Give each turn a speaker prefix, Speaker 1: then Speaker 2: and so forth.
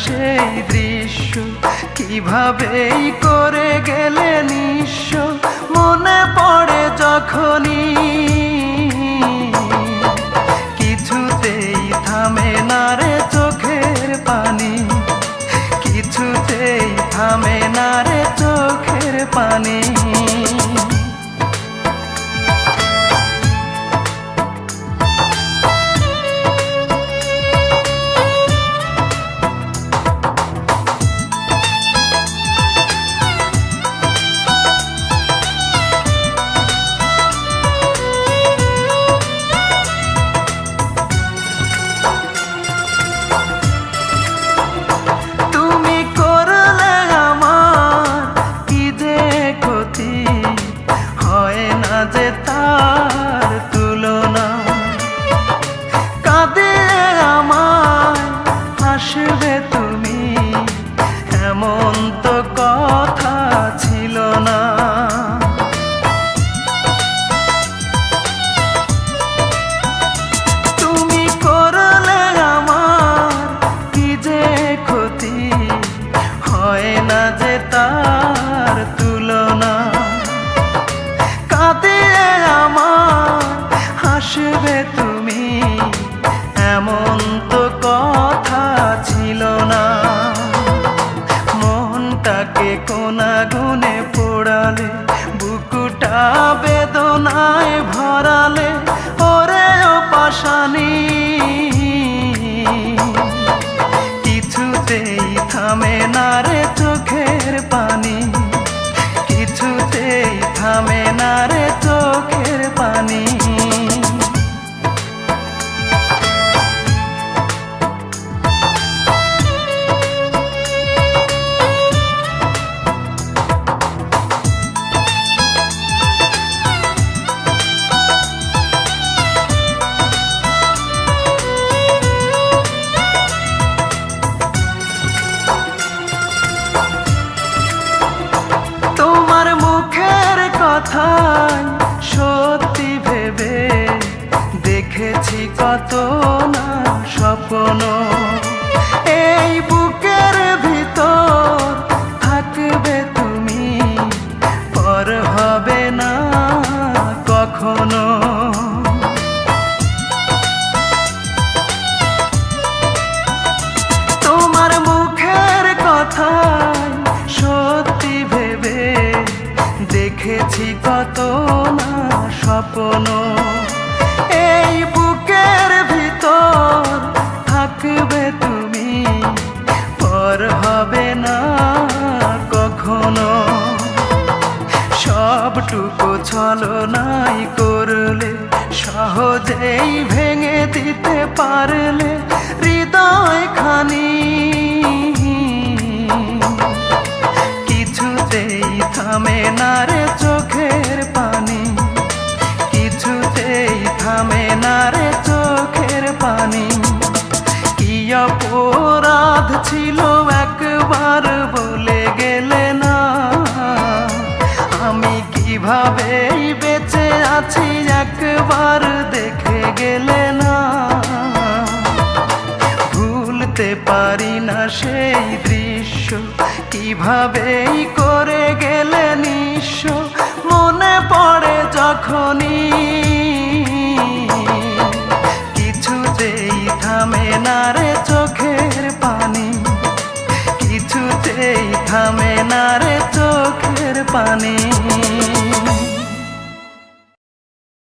Speaker 1: সেই দৃশ্য, কিভাবেই করে গেলে নিঃস্ব। মনে পড়ে যখনই কিছুতেই থামে না রে চোখের পানি, কিছুতেই থামে না রে চোখের পানি। যে তার তুলনা, কাঁদে আমায় হাসবে তুমি, এমন তো কথা ছিল না। তুমি করলে আমার কি যে ক্ষতি, হয় না যে তার তুলনা। কাঁদে আমার হাসবে তুমি, এমন তো কথা ছিল না। মনটাকে কোনা গুনে পোড়ালে, বুকুটা বেদনায় ভরালে, ওরে ও পাশানি কিছুতেই থামে না রে চোখের পানি, কিছুতেই থামে না রে চোখের পানি। সত্যি ভেবে দেখেছি কত না স্বপ্ন, এই বুকের ভিতর থাকবে তুমি, পর হবে না কখনো। তোমার মুখের কথা সত্যি ভেবে দেখেছি কত না স্বপ্ন, এই বুকের ভিতর থাকবে তুমি, পর হবে না কখনো। সবটুকু ছলনাই করলে, সহজেই ভেঙে দিতে পারলে হৃদয় খানি, কিছুতেই থামে না রে চোখের পানি, কিছুতেই থামে না রে চোখের পানি। কি অপরাধ ছিল একবার বলে গেলে না, আমি কিভাবেই বেঁচে আছি একবার দেখে গেলে না। ভুলতে পারি না সেই দৃশ্য, কিভাবেই করে গেলে নিঃস্ব। মনে পড়ে যখনই